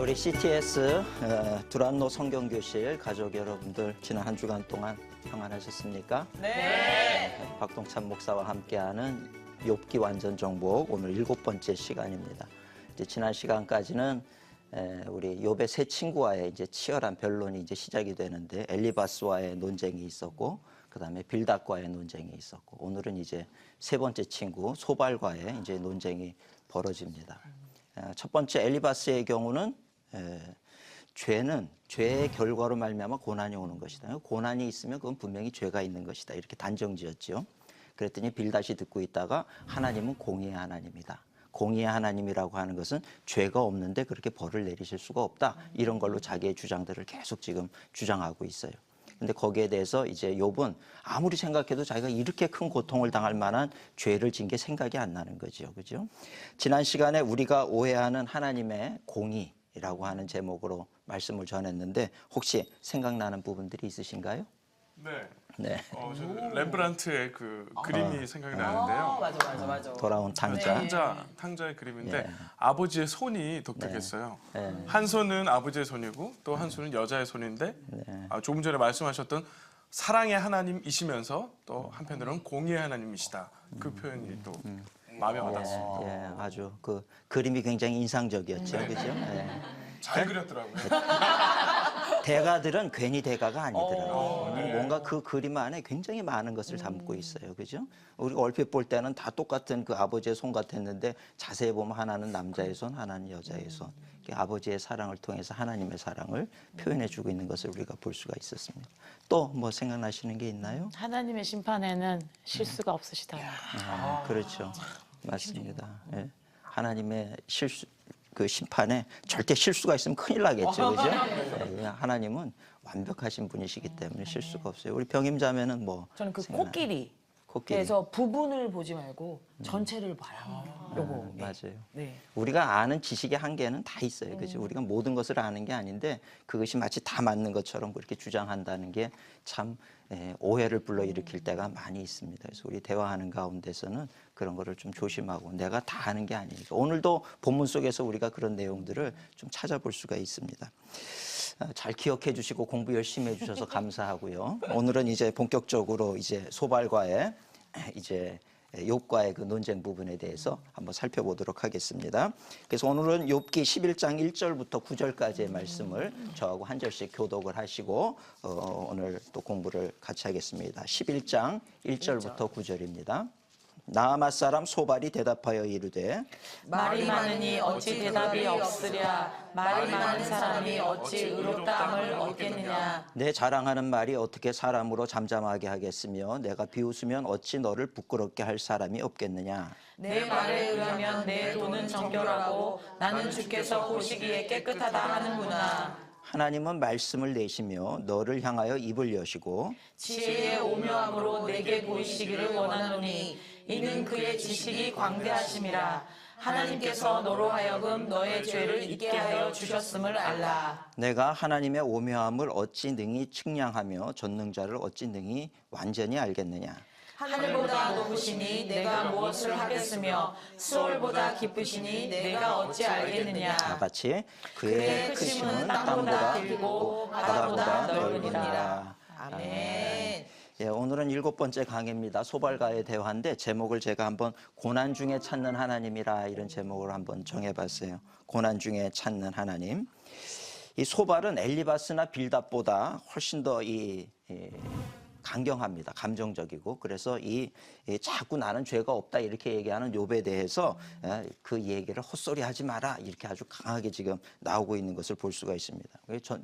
우리 CTS 두란노 성경교실 가족 여러분들 지난 한 주간 동안 평안하셨습니까? 네. 박동찬 목사와 함께하는 욥기 완전 정복 오늘 7번째 시간입니다. 이제 지난 시간까지는 우리 욥의 세 친구와의 이제 치열한 변론이 이제 시작이 되는데 엘리바스와의 논쟁이 있었고 그다음에 빌닷과의 논쟁이 있었고 오늘은 이제 세 번째 친구 소발과의 이제 논쟁이 벌어집니다. 첫 번째 엘리바스의 경우는 죄의 결과로 말미암아 고난이 오는 것이다. 고난이 있으면 그건 분명히 죄가 있는 것이다. 이렇게 단정지었죠. 그랬더니 빌닷이 듣고 있다가 하나님은 공의의 하나님이다. 공의의 하나님이라고 하는 것은 죄가 없는데 그렇게 벌을 내리실 수가 없다. 이런 걸로 자기의 주장들을 계속 지금 주장하고 있어요. 근데 거기에 대해서 이제 욥은 아무리 생각해도 자기가 이렇게 큰 고통을 당할 만한 죄를 진 게 생각이 안 나는 거죠. 그죠? 지난 시간에 우리가 오해하는 하나님의 공의라고 하는 제목으로 말씀을 전했는데 혹시 생각나는 부분들이 있으신가요? 네. 저는 렘브란트의 그 그림이 생각이 나는데요. 맞아. 돌아온 탕자. 탕자의 그림인데 예. 아버지의 손이 독특했어요. 한 손은 아버지의 손이고 또 한 손은 여자의 손인데 조금 전에 말씀하셨던 사랑의 하나님이시면서 또 한편으로는 공의의 하나님이시다. 그 표현이 또 마음에 와닿습니다. 예, 아주 그 그림이 굉장히 인상적이었죠. 그죠? 예. 잘 그렸더라고요. 대가들은 괜히 대가가 아니더라고요. 뭔가 그 그림 안에 굉장히 많은 것을 담고 있어요. 그죠? 우리가 얼핏 볼 때는 다 똑같은 그 아버지의 손 같았는데 자세히 보면 하나는 남자의 손, 하나는 여자의 손. 아버지의 사랑을 통해서 하나님의 사랑을 표현해주고 있는 것을 우리가 볼 수가 있었습니다. 또 뭐 생각나시는 게 있나요? 하나님의 심판에는 실수가 없으시다. 그렇죠. 맞습니다. 예. 하나님의 그 심판에 절대 실수가 있으면 큰일 나겠죠. 그죠? 네, 하나님은 완벽하신 분이시기 때문에 실수가 없어요. 우리 병임자매는 뭐 저는 그 생각나요? 코끼리. 그래서 부분을 보지 말고 전체를 봐라. 요거. 맞아요. 네. 우리가 아는 지식의 한계는 다 있어요. 그죠? 우리가 모든 것을 아는 게 아닌데 그것이 마치 다 맞는 것처럼 그렇게 주장한다는 게 참 오해를 불러일으킬 때가 많이 있습니다. 그래서 우리 대화하는 가운데서는 그런 거를 좀 조심하고 내가 다 아는 게 아니니까 오늘도 본문 속에서 우리가 그런 내용들을 좀 찾아볼 수가 있습니다. 잘 기억해 주시고 공부 열심히 해 주셔서 감사하고요. 오늘은 이제 본격적으로 이제 소발과의 이제 욥과의 그 논쟁 부분에 대해서 한번 살펴보도록 하겠습니다. 그래서 오늘은 욥기 11장 1절부터 9절까지의 말씀을 저하고 한 절씩 교독을 하시고 오늘 또 공부를 같이 하겠습니다. 11장 1절부터 9절입니다. 나아맛 사람 소발이 대답하여 이르되 말이 많으니 어찌 대답이 없으랴. 말이 많은 사람이 어찌 의롭다함을 얻겠느냐. 내 자랑하는 말이 어떻게 사람으로 잠잠하게 하겠으며 내가 비웃으면 어찌 너를 부끄럽게 할 사람이 없겠느냐. 내 말에 의하면 내 돈은 정결하고 나는 주께서 보시기에 깨끗하다 하는구나. 하나님은 말씀을 내시며 너를 향하여 입을 여시고 지혜의 오묘함으로 내게 보이시기를 원하노니 이는 그의 지식이 광대하심이라. 하나님께서 너로 하여금 너의 죄를 잊게 하여 주셨음을 알라. 내가 하나님의 오묘함을 어찌 능히 측량하며 전능자를 어찌 능히 완전히 알겠느냐. 하늘보다 높으시니 내가 무엇을 하겠으며 수월보다 깊으시니 내가 어찌 알겠느냐. 다 같이 그의 크심은 땅보다 길고 바다보다 넓으니라. 아멘. 예, 오늘은 7번째 강의입니다. 소발과의 대화인데 제목을 제가 한번 고난 중에 찾는 하나님이라 이런 제목으로 한번 정해봤어요. 고난 중에 찾는 하나님. 이 소발은 엘리바스나 빌닷보다 훨씬 더 강경합니다. 감정적이고 그래서 자꾸 나는 죄가 없다 이렇게 얘기하는 욥에 대해서 그 얘기를 헛소리하지 마라 이렇게 아주 강하게 지금 나오고 있는 것을 볼 수가 있습니다.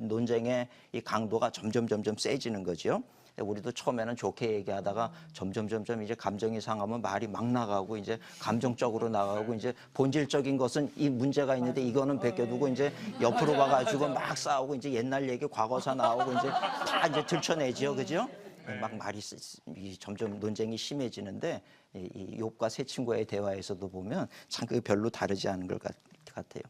논쟁의 이 강도가 점점 세지는 거죠. 우리도 처음에는 좋게 얘기하다가 점점 이제 감정이 상하면 말이 막 나가고 이제 감정적으로 나가고 이제 본질적인 것은 이 문제가 있는데 이거는 베껴두고 이제 옆으로 가가지고 막 싸우고 이제 옛날 얘기 과거사 나오고 이제 다 이제 들춰내지요, 그죠? 막 말이 점점 논쟁이 심해지는데 이 욥과 세 친구의 대화에서도 보면 참 그 별로 다르지 않은 것 같아요.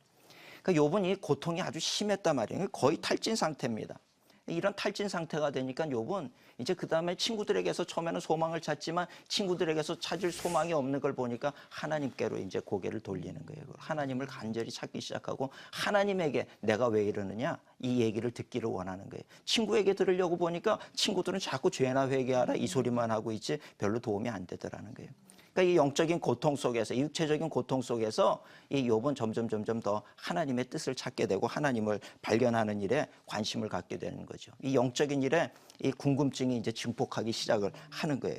그러니까 욥은 이 고통이 아주 심했단 말이에요. 거의 탈진 상태입니다. 이런 탈진 상태가 되니까 욥은 이제 그 다음에 친구들에게서 처음에는 소망을 찾지만 친구들에게서 찾을 소망이 없는 걸 보니까 하나님께로 이제 고개를 돌리는 거예요. 하나님을 간절히 찾기 시작하고 하나님에게 내가 왜 이러느냐 이 얘기를 듣기를 원하는 거예요. 친구에게 들으려고 보니까 친구들은 자꾸 죄나 회개하라 이 소리만 하고 있지 별로 도움이 안 되더라는 거예요. 그러니까 이 영적인 고통 속에서, 이 육체적인 고통 속에서 이 욥은 점점 더 하나님의 뜻을 찾게 되고 하나님을 발견하는 일에 관심을 갖게 되는 거죠. 이 영적인 일에 이 궁금증이 이제 증폭하기 시작을 하는 거예요.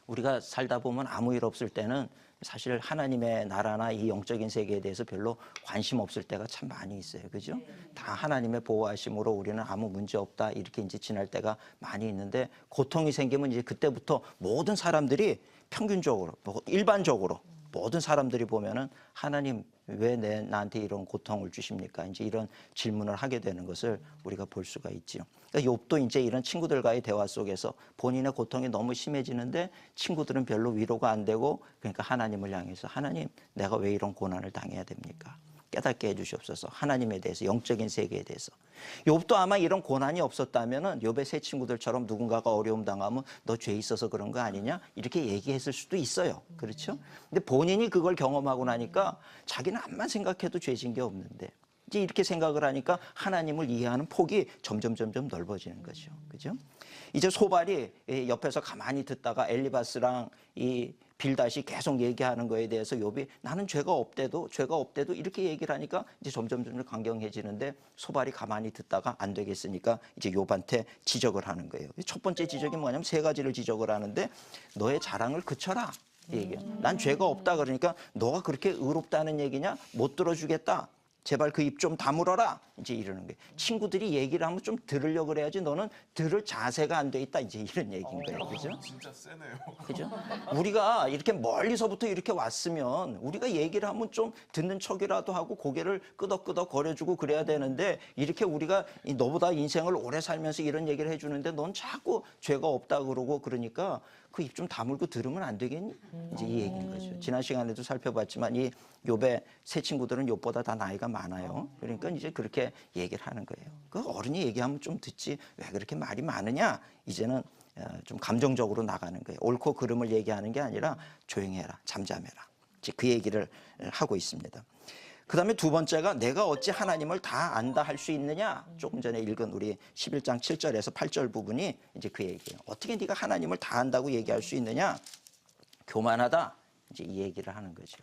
우리가 살다 보면 아무 일 없을 때는 사실 하나님의 나라나 이 영적인 세계에 대해서 별로 관심 없을 때가 참 많이 있어요. 그죠? 다 하나님의 보호하심으로 우리는 아무 문제 없다. 이렇게 이제 지날 때가 많이 있는데 고통이 생기면 이제 그때부터 모든 사람들이 평균적으로, 일반적으로 모든 사람들이 보면은 하나님 왜 나한테 이런 고통을 주십니까? 이제 이런 질문을 하게 되는 것을 우리가 볼 수가 있죠. 그러니까 욥도 이제 이런 친구들과의 대화 속에서 본인의 고통이 너무 심해지는데 친구들은 별로 위로가 안 되고 그러니까 하나님을 향해서 하나님 내가 왜 이런 고난을 당해야 됩니까? 깨닫게 해주시옵소서. 하나님에 대해서 영적인 세계에 대해서. 욥도 아마 이런 고난이 없었다면은 욥의 세 친구들처럼 누군가가 어려움 당하면 너 죄 있어서 그런 거 아니냐 이렇게 얘기했을 수도 있어요. 그렇죠? 근데 본인이 그걸 경험하고 나니까 자기는 암만 생각해도 죄진 게 없는데 이제 이렇게 생각을 하니까 하나님을 이해하는 폭이 점점 넓어지는 거죠. 그죠? 이제 소발이 옆에서 가만히 듣다가 엘리바스랑 이 빌닷이 계속 얘기하는 거에 대해서 욥이 나는 죄가 없대도 이렇게 얘기를 하니까 이제 점점 강경해지는데 소발이 가만히 듣다가 안 되겠으니까 이제 욥한테 지적을 하는 거예요. 첫 번째 지적이 뭐냐면 세 가지를 지적을 하는데 너의 자랑을 그쳐라. 이 얘기야. 난 죄가 없다 그러니까 너가 그렇게 의롭다는 얘기냐? 못 들어주겠다. 제발 그 입 좀 다물어라. 이제 이러는 거예요. 친구들이 얘기를 하면 좀 들으려고 그래야지 너는 들을 자세가 안 돼 있다. 이제 이런 얘기인 거예요. 그죠? 진짜 세네요. 그죠? 우리가 이렇게 멀리서부터 이렇게 왔으면 우리가 얘기를 하면 좀 듣는 척이라도 하고 고개를 끄덕끄덕 거려주고 그래야 되는데 이렇게 우리가 너보다 인생을 오래 살면서 이런 얘기를 해주는데 넌 자꾸 죄가 없다 그러고 그러니까 그 입 좀 다물고 들으면 안 되겠니? 이제 이 얘기인 거죠. 지난 시간에도 살펴봤지만 이 욥의 세 친구들은 욥보다 다 나이가 많아요. 그러니까 이제 그렇게 얘기를 하는 거예요. 그 어른이 얘기하면 좀 듣지 왜 그렇게 말이 많으냐? 이제는 좀 감정적으로 나가는 거예요. 옳고 그름을 얘기하는 게 아니라 조용해라, 잠잠해라. 이제 그 얘기를 하고 있습니다. 그 다음에 두 번째가 내가 어찌 하나님을 다 안다 할 수 있느냐? 조금 전에 읽은 우리 11장 7절에서 8절 부분이 이제 그 얘기예요. 어떻게 네가 하나님을 다 안다고 얘기할 수 있느냐? 교만하다. 이제 이 얘기를 하는 거죠.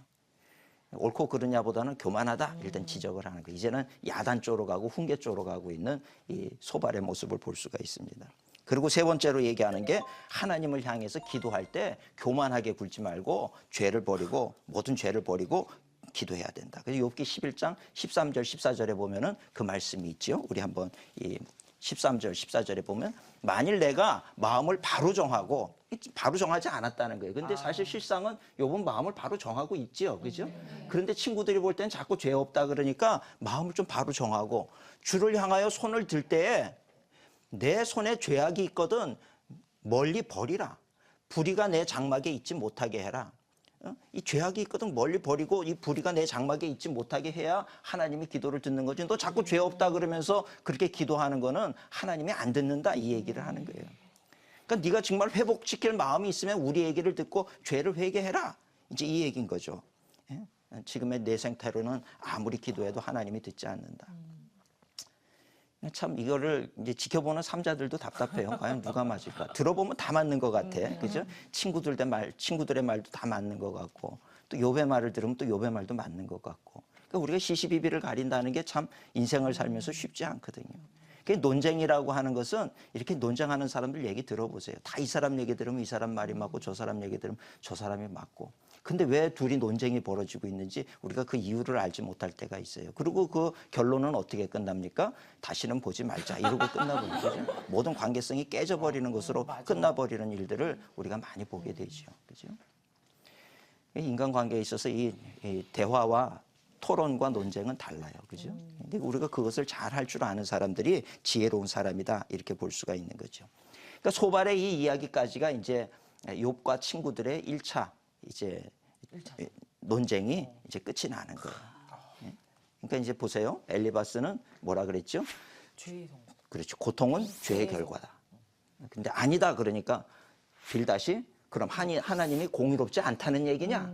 옳고 그르냐보다는 교만하다. 일단 지적을 하는 거예요. 이제는 야단 쪽으로 가고 훈계 쪽으로 가고 있는 이 소발의 모습을 볼 수가 있습니다. 그리고 세 번째로 얘기하는 게 하나님을 향해서 기도할 때 교만하게 굴지 말고 죄를 버리고 모든 죄를 버리고 기도해야 된다. 그래서 욥기 11장 13절 14절에 보면은 그 말씀이 있죠. 우리 한번 이 13절 14절에 보면 만일 내가 마음을 바로 정하고 바로 정하지 않았다는 거예요. 근데 사실 실상은 욥은 마음을 바로 정하고 있지요. 그죠? 그런데 친구들이 볼 때는 자꾸 죄 없다 그러니까 마음을 좀 바로 정하고 주를 향하여 손을 들 때에 내 손에 죄악이 있거든 멀리 버리라. 불의가 내 장막에 있지 못하게 해라. 이 죄악이 있거든 멀리 버리고 이 불의가 내 장막에 있지 못하게 해야 하나님이 기도를 듣는 거지. 너 자꾸 죄 없다 그러면서 그렇게 기도하는 거는 하나님이 안 듣는다 이 얘기를 하는 거예요. 그러니까 네가 정말 회복시킬 마음이 있으면 우리 얘기를 듣고 죄를 회개해라. 이제 이 얘기인 거죠. 지금의 내 생태로는 아무리 기도해도 하나님이 듣지 않는다. 참 이거를 이제 지켜보는 삼자들도 답답해요. 과연 누가 맞을까? 들어보면 다 맞는 것 같아. 그죠? 친구들의 말도 다 맞는 것 같고 또 욥의 말을 들으면 또 욥의 말도 맞는 것 같고. 그러니까 우리가 시시비비를 가린다는 게 참 인생을 살면서 쉽지 않거든요. 논쟁이라고 하는 것은 이렇게 논쟁하는 사람들 얘기 들어보세요. 다 이 사람 얘기 들으면 이 사람 말이 맞고 저 사람 얘기 들으면 저 사람이 맞고. 근데 왜 둘이 논쟁이 벌어지고 있는지 우리가 그 이유를 알지 못할 때가 있어요. 그리고 그 결론은 어떻게 끝납니까? 다시는 보지 말자 이러고 끝나버리는 거죠. 모든 관계성이 깨져버리는 것으로 끝나버리는 일들을 우리가 많이 보게 되죠. 그죠? 인간관계에 있어서 이 대화와 토론과 논쟁은 달라요. 그죠? 근데 우리가 그것을 잘 할 줄 아는 사람들이 지혜로운 사람이다. 이렇게 볼 수가 있는 거죠. 그러니까 소발의 이 이야기까지가 이제 욥과 친구들의 1차 이제 논쟁이 이제 끝이 나는 거예요. 그러니까 이제 보세요. 엘리바스는 뭐라 그랬죠? 죄의 성. 그렇지. 고통은 죄의 결과다. 근데 아니다 그러니까 빌다시 그럼 하나님이 공의롭지 않다는 얘기냐?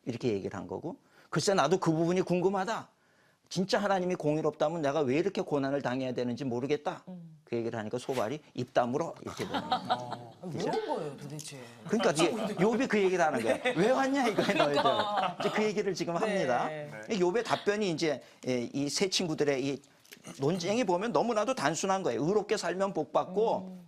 이렇게 얘기를 한 거고 글쎄 나도 그 부분이 궁금하다. 진짜 하나님이 공의롭다면 내가 왜 이렇게 고난을 당해야 되는지 모르겠다. 그 얘기를 하니까 소발이 입 다물어 이렇게 되는 거예요. 왜 온 거예요 도대체? 그러니까 욥이 그 얘기를 하는 거예요. 왜 왔냐 이거에 너희들. 이제 그 얘기를 지금 합니다. 욥의 답변이 이제 이 세 친구들의 이 논쟁이 보면 너무나도 단순한 거예요. 의롭게 살면 복 받고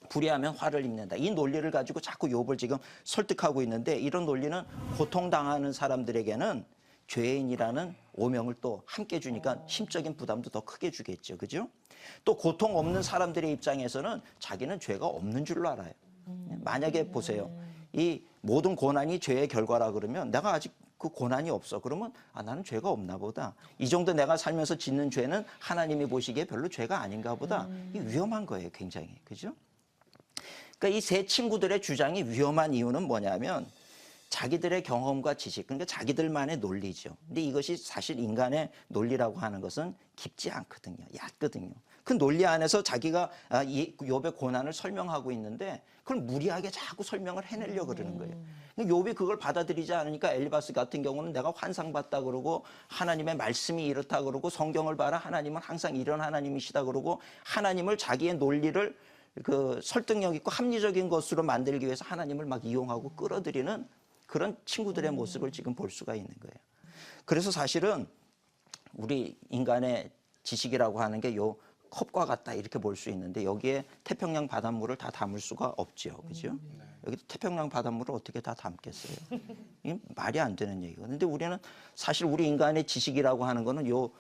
불의하면 화를 입는다. 이 논리를 가지고 자꾸 욥을 지금 설득하고 있는데 이런 논리는 고통당하는 사람들에게는 죄인이라는 오명을 또 함께 주니까 심적인 부담도 더 크게 주겠죠. 그죠? 또 고통 없는 사람들의 입장에서는 자기는 죄가 없는 줄로 알아요. 만약에 보세요. 이 모든 고난이 죄의 결과라 그러면 내가 아직 그 고난이 없어. 그러면 나는 죄가 없나 보다. 이 정도 내가 살면서 짓는 죄는 하나님이 보시기에 별로 죄가 아닌가 보다. 이 위험한 거예요. 굉장히. 그죠? 그러니까 이 세 친구들의 주장이 위험한 이유는 뭐냐면 자기들의 경험과 지식, 그러니까 자기들만의 논리죠. 근데 이것이 사실 인간의 논리라고 하는 것은 깊지 않거든요. 얕거든요. 그 논리 안에서 자기가 이 욥의 고난을 설명하고 있는데 그걸 무리하게 자꾸 설명을 해내려고 그러는 거예요. 욥이 그걸 받아들이지 않으니까 엘리바스 같은 경우는 내가 환상봤다 그러고 하나님의 말씀이 이렇다 그러고 성경을 봐라 하나님은 항상 이런 하나님이시다 그러고 하나님을 자기의 논리를 그 설득력 있고 합리적인 것으로 만들기 위해서 하나님을 막 이용하고 끌어들이는 그런 친구들의 모습을 지금 볼 수가 있는 거예요. 그래서 사실은 우리 인간의 지식이라고 하는 게 요 컵과 같다 이렇게 볼 수 있는데 여기에 태평양 바닷물을 다 담을 수가 없죠. 그죠? 여기 태평양 바닷물을 어떻게 다 담겠어요? 이게 말이 안 되는 얘기거든요. 근데 우리는 사실 우리 인간의 지식이라고 하는 거는 요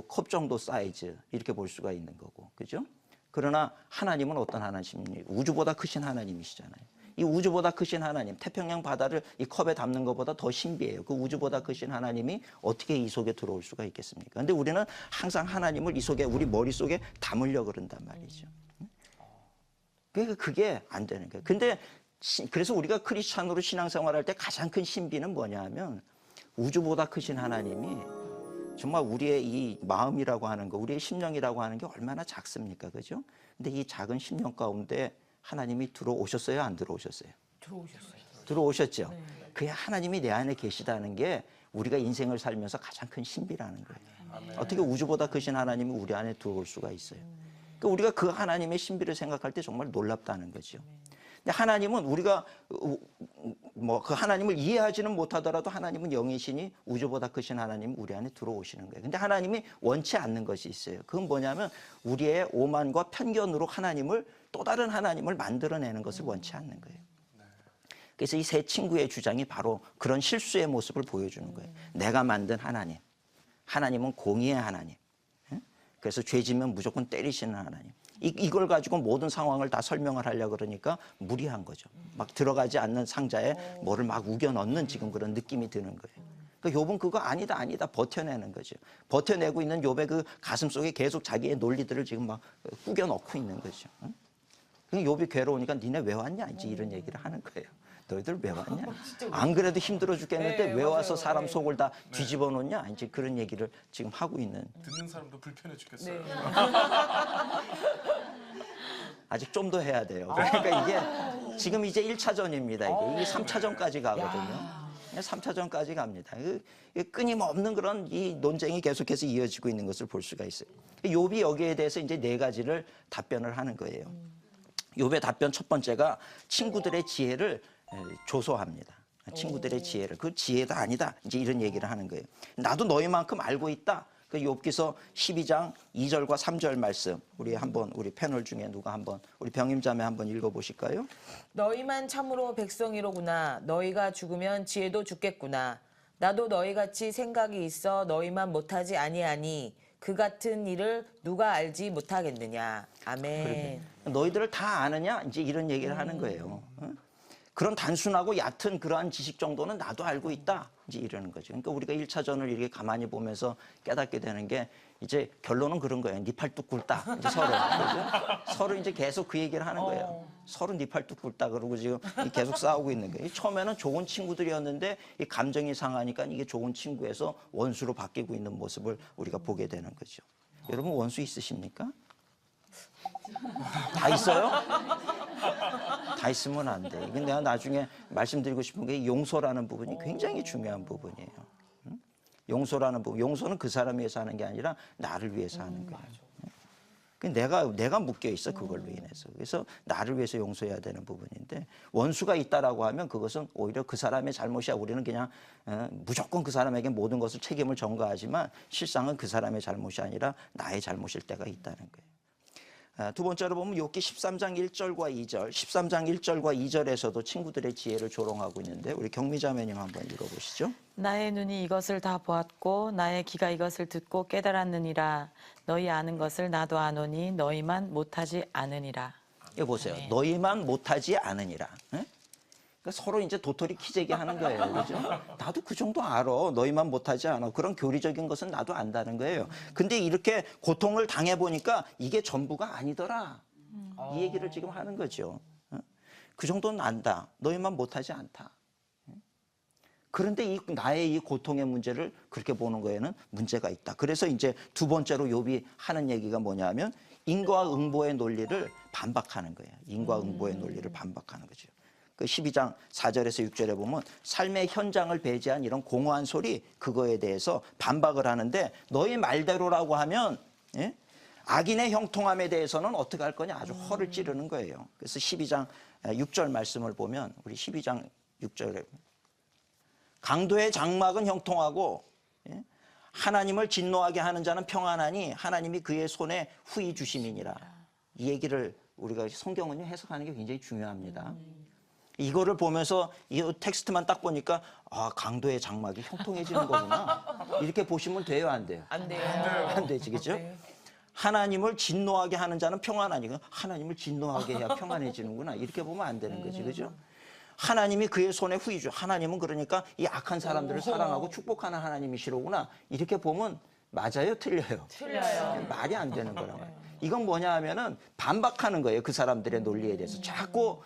컵 정도 사이즈 이렇게 볼 수가 있는 거고. 그죠? 그러나 하나님은 어떤 하나님이에요? 우주보다 크신 하나님이시잖아요. 이 우주보다 크신 하나님, 태평양 바다를 이 컵에 담는 것보다 더 신비해요. 그 우주보다 크신 하나님이 어떻게 이 속에 들어올 수가 있겠습니까? 근데 우리는 항상 하나님을 이 속에, 우리 머릿속에 담으려고 그런단 말이죠. 그러니까 그게 안 되는 거예요. 근데 그래서 우리가 크리스찬으로 신앙생활할 때 가장 큰 신비는 뭐냐 하면 우주보다 크신 하나님이 정말 우리의 이 마음이라고 하는 거, 우리의 심령이라고 하는 게 얼마나 작습니까? 그죠? 근데 이 작은 심령 가운데 하나님이 들어오셨어요? 안 들어오셨어요? 들어오셨어요. 들어오셨죠? 네. 그게 하나님이 내 안에 계시다는 게 우리가 인생을 살면서 가장 큰 신비라는 거예요. 아멘. 어떻게 우주보다 크신 하나님이 우리 안에 들어올 수가 있어요? 그러니까 우리가 그 하나님의 신비를 생각할 때 정말 놀랍다는 거죠. 근데 하나님은 우리가 뭐 그 하나님을 이해하지는 못하더라도 하나님은 영이시니 우주보다 크신 하나님이 우리 안에 들어오시는 거예요. 근데 하나님이 원치 않는 것이 있어요. 그건 뭐냐면 우리의 오만과 편견으로 하나님을 또 다른 하나님을 만들어내는 것을 원치 않는 거예요. 그래서 이 세 친구의 주장이 바로 그런 실수의 모습을 보여주는 거예요. 내가 만든 하나님, 하나님은 공의의 하나님. 그래서 죄 지면 무조건 때리시는 하나님. 이걸 가지고 모든 상황을 다 설명을 하려고 그러니까 무리한 거죠. 막 들어가지 않는 상자에 뭐를 막 우겨 넣는 지금 그런 느낌이 드는 거예요. 그러니까 욥은 그거 아니다 버텨내는 거죠. 버텨내고 있는 욥의 그 가슴 속에 계속 자기의 논리들을 지금 막 꾸겨 넣고 있는 거죠. 그러니까 욥이 괴로우니까 니네 왜 왔냐 이제 이런 얘기를 하는 거예요. 너희들 왜 왔냐? 안 그래도 힘들어 죽겠는데 왜 와서 사람 속을 다 뒤집어 놓냐? 이제 그런 얘기를 지금 하고 있는. 듣는 사람도 불편해 죽겠어요. 아직 좀 더 해야 돼요. 그러니까 이게 지금 이제 1차전입니다. 이게 3차전까지 가거든요. 3차전까지 갑니다. 끊임없는 그런 이 논쟁이 계속해서 이어지고 있는 것을 볼 수가 있어요. 욥이 여기에 대해서 이제 네 가지를 답변을 하는 거예요. 욥의 답변 첫 번째가 친구들의 지혜를 조소합니다. 친구들의 지혜를. 그 지혜도 아니다. 이제 이런 얘기를 하는 거예요. 나도 너희만큼 알고 있다. 그 욥기서 12장 2절과 3절 말씀 우리 한번 우리 패널 중에 누가 한번 우리 병임자매 한번 읽어보실까요? 너희만 참으로 백성이로구나. 너희가 죽으면 지혜도 죽겠구나. 나도 너희같이 생각이 있어 너희만 못하지 아니하니 그 같은 일을 누가 알지 못하겠느냐. 아멘. 너희들을 다 아느냐? 이제 이런 얘기를 하는 거예요. 그런 단순하고 얕은 그러한 지식 정도는 나도 알고 있다. 이제 이러는 거죠. 그러니까 우리가 1차전을 이렇게 가만히 보면서 깨닫게 되는 게 이제 결론은 그런 거예요. 네 팔뚝 굵다. 이제 서로. 그죠? 서로 이제 계속 그 얘기를 하는 거예요. 서로 네 팔뚝 굵다. 그러고 지금 계속 싸우고 있는 거예요. 처음에는 좋은 친구들이었는데 이 감정이 상하니까 이게 좋은 친구에서 원수로 바뀌고 있는 모습을 우리가 보게 되는 거죠. 여러분 원수 있으십니까? 다 있어요? 다 있으면 안 돼. 이건 내가 나중에 말씀드리고 싶은 게 용서라는 부분이 굉장히 중요한 부분이에요. 응? 용서라는 부분, 용서는 그 사람을 위해서 하는 게 아니라 나를 위해서 하는 거예요. 내가 묶여 있어 그걸로 인해서. 그래서 나를 위해서 용서해야 되는 부분인데 원수가 있다라고 하면 그것은 오히려 그 사람의 잘못이야. 우리는 그냥 무조건 그 사람에게 모든 것을 책임을 전가하지만 실상은 그 사람의 잘못이 아니라 나의 잘못일 때가 있다는 거예요. 두 번째로 보면 욥기 13장 1절과 2절, 13장 1절과 2절에서도 친구들의 지혜를 조롱하고 있는데 우리 경미자매님 한번 읽어보시죠. 나의 눈이 이것을 다 보았고 나의 귀가 이것을 듣고 깨달았느니라. 너희 아는 것을 나도 아노니 너희만 못하지 않으니라. 이거 보세요. 너희만 못하지 않으니라. 예? 그러니까 서로 이제 도토리 키재기 하는 거예요. 그죠? 나도 그 정도 알아. 너희만 못하지 않아. 그런 교리적인 것은 나도 안다는 거예요. 근데 이렇게 고통을 당해보니까 이게 전부가 아니더라. 이 얘기를 지금 하는 거죠. 그 정도는 안다. 너희만 못하지 않다. 그런데 나의 이 고통의 문제를 그렇게 보는 거에는 문제가 있다. 그래서 이제 두 번째로 욥이 하는 얘기가 뭐냐면 인과 응보의 논리를 반박하는 거예요. 인과 응보의 논리를 반박하는 거죠. 그 12장 4절에서 6절에 보면 삶의 현장을 배제한 이런 공허한 소리 그거에 대해서 반박을 하는데 너희 말대로라고 하면 예? 악인의 형통함에 대해서는 어떻게 할 거냐 아주 허를 찌르는 거예요. 그래서 12장 6절 말씀을 보면 우리 12장 6절에 강도의 장막은 형통하고 예? 하나님을 진노하게 하는 자는 평안하니 하나님이 그의 손에 후히 주심이니라. 이 얘기를 우리가 성경은 해석하는 게 굉장히 중요합니다. 이거를 보면서 이 텍스트만 딱 보니까 아 강도의 장막이 형통해지는 거구나 이렇게 보시면 돼요 안 돼요? 안 돼요. 안 되지 그죠? 하나님을 진노하게 하는 자는 평안하니까 하나님을 진노하게 해야 평안해지는구나 이렇게 보면 안 되는 거지 그죠? 하나님이 그의 손에 후이죠. 하나님은 그러니까 이 악한 사람들을 사랑하고 축복하는 하나님이시로구나 이렇게 보면 맞아요? 틀려요? 틀려요. 말이 안 되는 거란 말이에요. 이건 뭐냐 하면은 반박하는 거예요. 그 사람들의 논리에 대해서 자꾸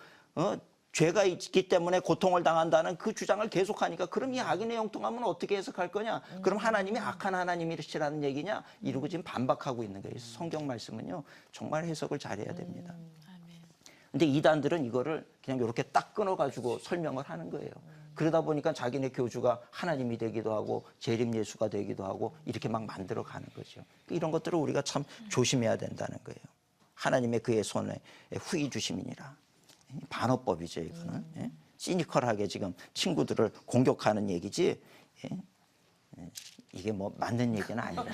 죄가 있기 때문에 고통을 당한다는 그 주장을 계속하니까 그럼 이 악인의 형통함은 어떻게 해석할 거냐? 그럼 하나님이 악한 하나님이시라는 얘기냐? 이러고 지금 반박하고 있는 거예요. 성경 말씀은요. 정말 해석을 잘해야 됩니다. 근데 이단들은 이거를 그냥 이렇게 딱 끊어가지고 설명을 하는 거예요. 그러다 보니까 자기네 교주가 하나님이 되기도 하고 재림 예수가 되기도 하고 이렇게 막 만들어 가는 거죠. 이런 것들을 우리가 참 조심해야 된다는 거예요. 하나님의 그의 손에 후히 주심이니라. 반어법이죠 이거는. 예? 시니컬하게 지금 친구들을 공격하는 얘기지 예? 이게 뭐 맞는 얘기는 아니다.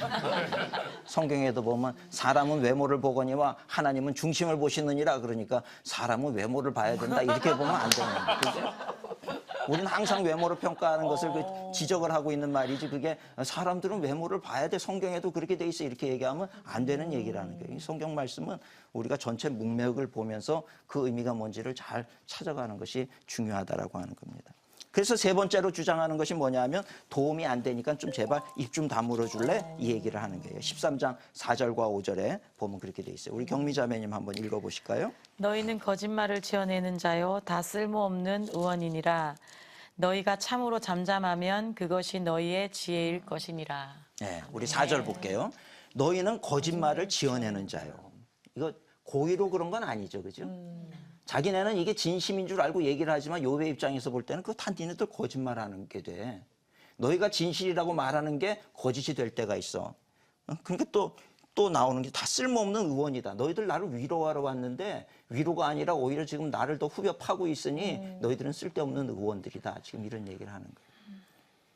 성경에도 보면 사람은 외모를 보거니와 하나님은 중심을 보시느니라 그러니까 사람은 외모를 봐야 된다 이렇게 보면 안 되는 거죠. 우리는 항상 외모를 평가하는 것을 지적을 하고 있는 말이지 그게 사람들은 외모를 봐야 돼 성경에도 그렇게 돼 있어 이렇게 얘기하면 안 되는 얘기라는 거예요. 이 성경 말씀은 우리가 전체 문맥을 보면서 그 의미가 뭔지를 잘 찾아가는 것이 중요하다라고 하는 겁니다. 그래서 세 번째로 주장하는 것이 뭐냐면 도움이 안 되니까 좀 제발 입 좀 다물어 줄래? 이 얘기를 하는 거예요. 13장 4절과 5절에 보면 그렇게 돼 있어요. 우리 경미자매님 한번 읽어보실까요? 너희는 거짓말을 지어내는 자요 다 쓸모없는 의원이니라. 너희가 참으로 잠잠하면 그것이 너희의 지혜일 것이니라. 네, 우리 4절 볼게요. 너희는 거짓말을 지어내는 자요. 이거 고의로 그런 건 아니죠, 그죠? 자기네는 이게 진심인 줄 알고 얘기를 하지만 욥의 입장에서 볼 때는 그거 다 니네들 거짓말하는 게 돼. 너희가 진실이라고 말하는 게 거짓이 될 때가 있어. 그러니까 또 나오는 게 다 쓸모없는 의원이다. 너희들 나를 위로하러 왔는데 위로가 아니라 오히려 지금 나를 더 후벼 파고 있으니 너희들은 쓸데없는 의원들이다. 지금 이런 얘기를 하는 거예요.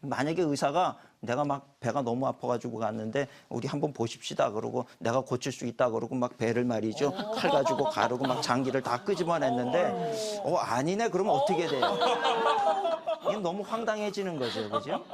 만약에 의사가 내가 막 배가 너무 아파가지고 갔는데 우리 한번 보십시다 그러고 내가 고칠 수 있다 그러고 막 배를 말이죠 칼 가지고 가르고 막 장기를 다 끄집어냈는데 아니네 그러면 어떻게 돼요? 이건 너무 황당해지는 거죠, 그죠?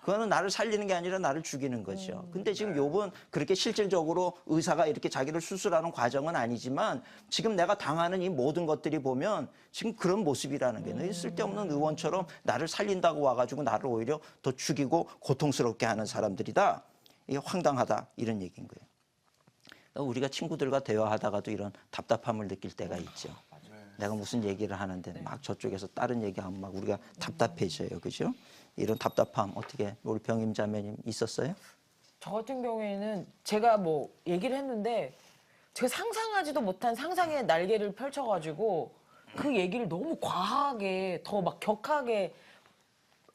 그거는 나를 살리는 게 아니라 나를 죽이는 거죠. 근데 지금 욥은 그렇게 실질적으로 의사가 이렇게 자기를 수술하는 과정은 아니지만 지금 내가 당하는 이 모든 것들이 보면 지금 그런 모습이라는 거예요. 쓸데없는 의원처럼 나를 살린다고 와가지고 나를 오히려 더 죽이고 고통스럽게 하는 사람들이다. 이게 황당하다 이런 얘기인 거예요. 우리가 친구들과 대화하다가도 이런 답답함을 느낄 때가 있죠. 내가 무슨 얘기를 하는데 막 저쪽에서 다른 얘기하면 막 우리가 답답해져요. 그죠? 이런 답답함 어떻게 우리 병임 자매님 있었어요? 저 같은 경우에는 제가 뭐 얘기를 했는데 제가 상상하지도 못한 상상의 날개를 펼쳐가지고 그 얘기를 너무 과하게 더 막 격하게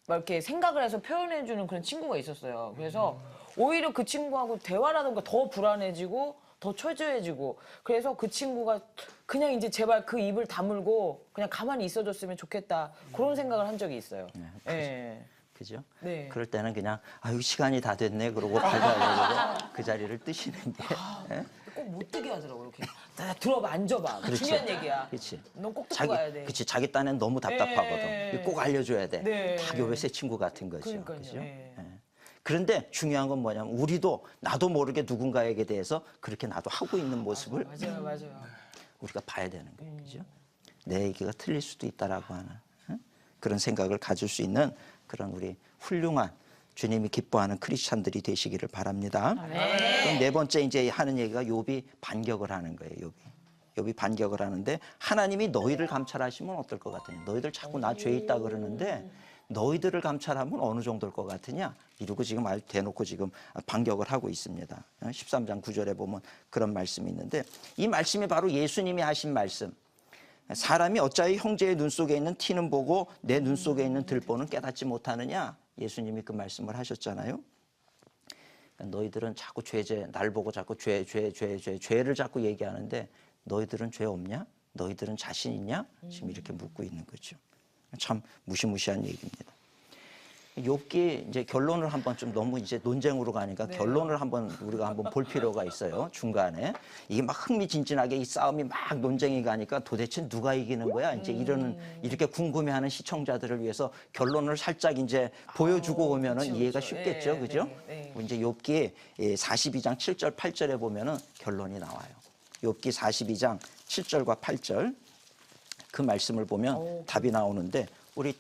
막 이렇게 생각을 해서 표현해주는 그런 친구가 있었어요. 그래서 오히려 그 친구하고 대화라든가 더 불안해지고 더 초조해지고 그래서 그 친구가 그냥 이제 제발 그 입을 다물고 그냥 가만히 있어줬으면 좋겠다 그런 생각을 한 적이 있어요. 네. 그죠? 네. 그럴 때는 그냥 아유 시간이 다 됐네 그러고 달달하고 그 자리를 뜨시는 게 예? 꼭 못 뜨게 하더라고요. 이렇게 나 들어봐, 앉아봐. 그렇지. 중요한 얘기야. 그렇지. 넌 꼭 듣고 자기 가야 돼. 그치 자기 딴엔 너무 답답하거든. 네. 꼭 알려줘야 돼. 네. 다 교회 새 친구 같은 거죠. 그러니까요. 그죠? 네. 예. 그런데 중요한 건 뭐냐면 우리도 나도 모르게 누군가에게 대해서 그렇게 나도 하고 있는 모습을 맞아요. 우리가 봐야 되는 거예요. 그죠? 내 얘기가 틀릴 수도 있다라고 하는 그런 생각을 가질 수 있는 그런 우리 훌륭한 주님이 기뻐하는 크리스찬들이 되시기를 바랍니다. 그럼 네 번째 이제 하는 얘기가 욥이 반격을 하는 거예요. 욥이 반격을 하는데 하나님이 너희를 감찰하시면 어떨 것 같으냐? 너희들 자꾸 나 죄 있다 그러는데 너희들을 감찰하면 어느 정도일 것 같으냐? 이러고 지금 아주 대놓고 지금 반격을 하고 있습니다. 13장 9절에 보면 그런 말씀이 있는데 이 말씀이 바로 예수님이 하신 말씀. 사람이 어찌하여 형제의 눈 속에 있는 티는 보고 내 눈 속에 있는 들보는 깨닫지 못하느냐? 예수님이 그 말씀을 하셨잖아요. 그러니까 너희들은 자꾸 죄, 날 보고 자꾸 죄를 자꾸 얘기하는데 너희들은 죄 없냐? 너희들은 자신 있냐? 지금 이렇게 묻고 있는 거죠. 참 무시무시한 얘기입니다. 욥기 이제 결론을 한번 좀 너무 이제 논쟁으로 가니까 결론을 한번 우리가 한번 볼 필요가 있어요. 중간에 이게 막 흥미진진하게 이 싸움이 막 논쟁이 가니까 도대체 누가 이기는 거야? 이제 이렇게 궁금해하는 시청자들을 위해서 결론을 살짝 이제 보여주고 오면은 이해가 쉽겠죠, 그죠? 이제 욥기 42장 7절 8절에 보면은 결론이 나와요. 욥기 42장 7절과 8절 그 말씀을 보면 답이 나오는데 우리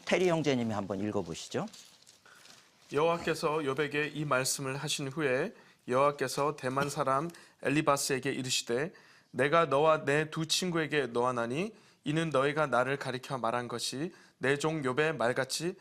테리 형제님이 한번 읽어보시죠. 여호와께서 욥에게 이 말씀을 하신 후에 여호와께서 대만 사람 엘리바스에게 이르시되 내가 너와 내 두 친구에게 노하나니 이는 너희가 나를 가리켜 말한 것이 내 종 욥의 말같이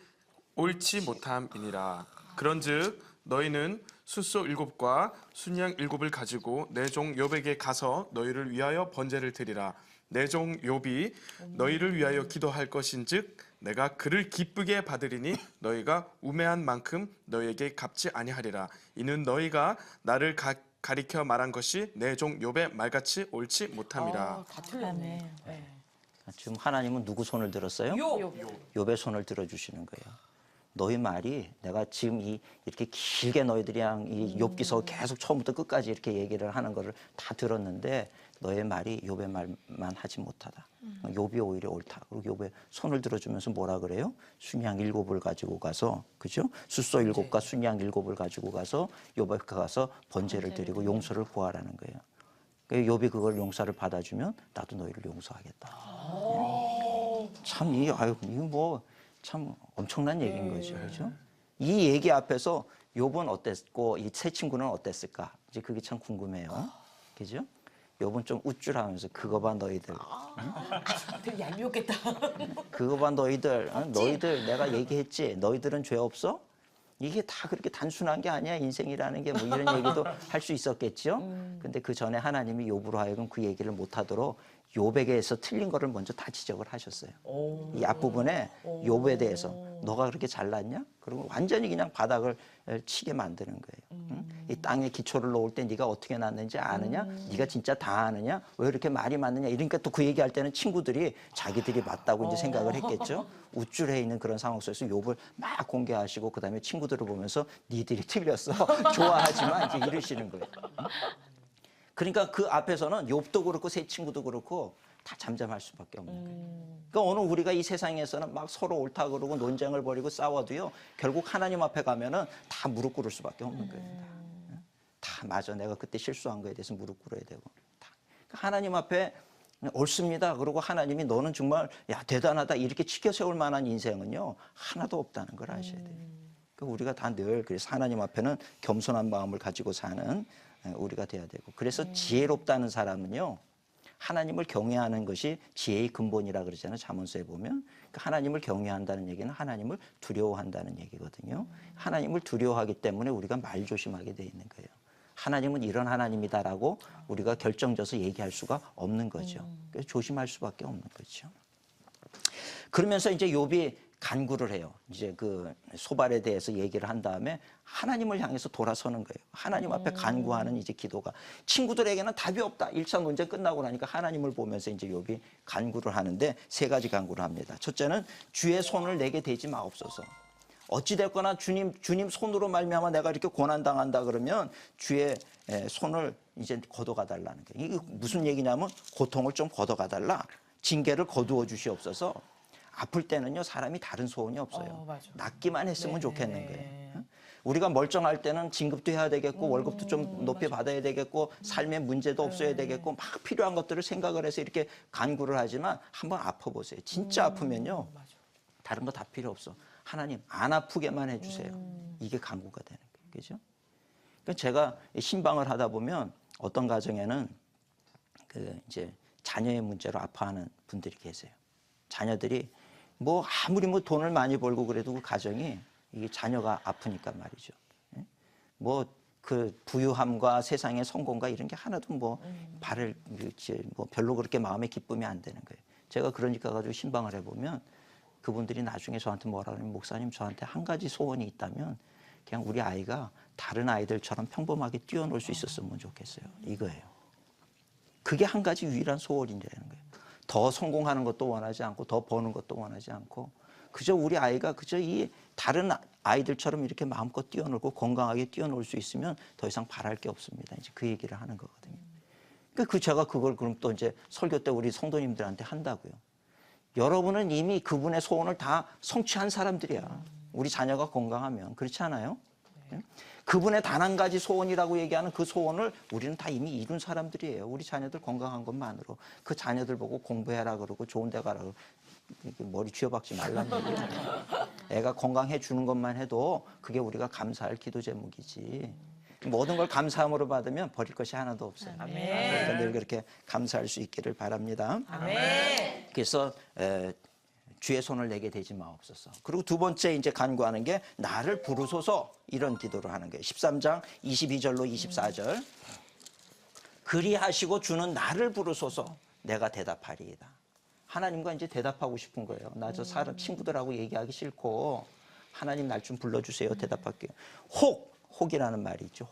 옳지 못함이니라. 그런즉 너희는 숫소 7과 순양 7을 가지고 내 종 욥에게 가서 너희를 위하여 번제를 드리라. 내 종 욥이 너희를 위하여 기도할 것인즉 내가 그를 기쁘게 받으리니 너희가 우매한 만큼 너희에게 갚지 아니하리라. 이는 너희가 나를 가리켜 말한 것이 내 종 욥의 말같이 옳지 못함이라. 다 틀렸네. 지금 하나님은 누구 손을 들었어요? 욥의 손을 들어주시는 거예요. 너희 말이 내가 지금 이렇게 길게 너희들이랑 이 욥기서 계속 처음부터 끝까지 이렇게 얘기를 하는 거를 다 들었는데 너의 말이 욥의 말만 하지 못하다. 욥이 오히려 옳다. 그리고 욥의 손을 들어주면서 뭐라 그래요? 순양 7을 가지고 가서 그죠? 숫소 7과 순양 7을 가지고 가서 욥에 가서 번제를 드리고 용서를 구하라는 거예요. 욥이 그걸 용서를 받아주면 나도 너희를 용서하겠다. 참 이거 뭐 참 엄청난 얘기인 거죠, 그죠? 이 얘기 앞에서 욥은 어땠고 이 세 친구는 어땠을까? 이제 그게 참 궁금해요, 그죠? 욥은 좀 우쭐하면서 그거 봐 너희들, 되게 얄미웠겠다. 그거 봐 너희들, 너희들 내가 얘기했지, 너희들은 죄 없어? 이게 다 그렇게 단순한 게 아니야 인생이라는 게 뭐 이런 얘기도 할 수 있었겠죠. 근데 그 전에 하나님이 욥으로 하여금 그 얘기를 못하도록 욥에게서 틀린 거를 먼저 다 지적을 하셨어요. 이 앞부분에 욥에 대해서 너가 그렇게 잘났냐? 그러면 완전히 그냥 바닥을 치게 만드는 거예요. 응? 이 땅에 기초를 놓을 때 네가 어떻게 났는지 아느냐? 네가 진짜 다 아느냐? 왜 이렇게 말이 많느냐? 이러니까 또 그 얘기할 때는 친구들이 자기들이 맞다고 이제 생각을 했겠죠. 우쭐해 있는 그런 상황 속에서 욥을 막 공개하시고 그다음에 친구들을 보면서 니들이 틀렸어. 좋아하지만 이제 이러시는 거예요. 그러니까 그 앞에서는 욥도 그렇고 세 친구도 그렇고 다 잠잠할 수밖에 없는 거예요. 그러니까 오늘 우리가 이 세상에서는 막 서로 옳다 그러고 논쟁을 벌이고 싸워도요. 결국 하나님 앞에 가면은 다 무릎 꿇을 수밖에 없는 거예요. 다 맞아. 내가 그때 실수한 거에 대해서 무릎 꿇어야 되고. 다. 그러니까 하나님 앞에 옳습니다. 그러고 하나님이 너는 정말 야 대단하다 이렇게 치켜 세울 만한 인생은요. 하나도 없다는 걸 아셔야 돼요. 그러니까 우리가 다 늘 그래서 하나님 앞에는 겸손한 마음을 가지고 사는 우리가 돼야 되고 그래서 지혜롭다는 사람은요 하나님을 경외하는 것이 지혜의 근본이라 그러잖아요. 잠언서에 보면 그러니까 하나님을 경외한다는 얘기는 하나님을 두려워한다는 얘기거든요. 하나님을 두려워하기 때문에 우리가 말 조심하게 돼 있는 거예요. 하나님은 이런 하나님이다라고 우리가 결정져서 얘기할 수가 없는 거죠. 그래서 조심할 수밖에 없는 거죠. 그러면서 이제 욥이 간구를 해요. 이제 그 소발에 대해서 얘기를 한 다음에 하나님을 향해서 돌아서는 거예요. 하나님 앞에 간구하는 이제 기도가 친구들에게는 답이 없다. 1차 논쟁 끝나고 나니까 하나님을 보면서 이제 욥이 간구를 하는데 세 가지 간구를 합니다. 첫째는 주의 손을 내게 대지 마옵소서. 어찌 됐거나 주님 손으로 말미암아 내가 이렇게 고난 당한다 그러면 주의 손을 이제 걷어가 달라는 거예요. 이게 무슨 얘기냐면 고통을 좀 걷어가 달라. 징계를 거두어 주시옵소서. 아플 때는요 사람이 다른 소원이 없어요. 맞아. 낫기만 했으면 네. 좋겠는 거예요. 우리가 멀쩡할 때는 진급도 해야 되겠고 월급도 좀 높이 받아야 되겠고 삶의 문제도 없어야 되겠고 막 필요한 것들을 생각을 해서 이렇게 간구를 하지만 한번 아파보세요. 진짜 아프면요 다른 거 다 필요 없어. 하나님 안 아프게만 해주세요. 이게 간구가 되는 거예요. 그죠? 그러니까 제가 신방을 하다 보면 어떤 가정에는 그 이제 자녀의 문제로 아파하는 분들이 계세요. 자녀들이 뭐 아무리 뭐 돈을 많이 벌고 그래도 그 가정이 이게 자녀가 아프니까 말이죠. 뭐 그 부유함과 세상의 성공과 이런 게 하나도 뭐 발을 뭐 별로 그렇게 마음에 기쁨이 안 되는 거예요. 제가 그러니까 가지고 신방을 해보면 그분들이 나중에 저한테 뭐라 그러면 목사님 저한테 한 가지 소원이 있다면 그냥 우리 아이가 다른 아이들처럼 평범하게 뛰어놀 수 있었으면 좋겠어요. 이거예요. 그게 한 가지 유일한 소원이라는 거예요. 더 성공하는 것도 원하지 않고 더 버는 것도 원하지 않고 그저 우리 아이가 그저 이 다른 아이들처럼 이렇게 마음껏 뛰어놀고 건강하게 뛰어놀 수 있으면 더 이상 바랄 게 없습니다. 이제 그 얘기를 하는 거거든요. 그러니까 제가 그걸 그럼 또 이제 설교 때 우리 성도님들한테 한다고요. 여러분은 이미 그분의 소원을 다 성취한 사람들이야. 우리 자녀가 건강하면 그렇지 않아요? 그분의 단 한 가지 소원이라고 얘기하는 그 소원을 우리는 다 이미 이룬 사람들이에요. 우리 자녀들 건강한 것만으로. 그 자녀들 보고 공부해라 그러고 좋은 데 가라 그러고 머리 쥐어박지 말라는 얘기예요. 애가 건강해 주는 것만 해도 그게 우리가 감사할 기도 제목이지. 모든 걸 감사함으로 받으면 버릴 것이 하나도 없어요. 그러니까 늘 그렇게 감사할 수 있기를 바랍니다. 아멘. 그래서 주의 손을 내게 대지 마옵소서. 그리고 두 번째 이제 간구하는 게 나를 부르소서 이런 기도를 하는 거예요. 13장 22절로 24절. 그리하시고 주는 나를 부르소서 내가 대답하리이다. 하나님과 이제 대답하고 싶은 거예요. 나 저 사람 친구들하고 얘기하기 싫고 하나님 날 좀 불러주세요. 대답할게요. 혹이라는 말이 있죠.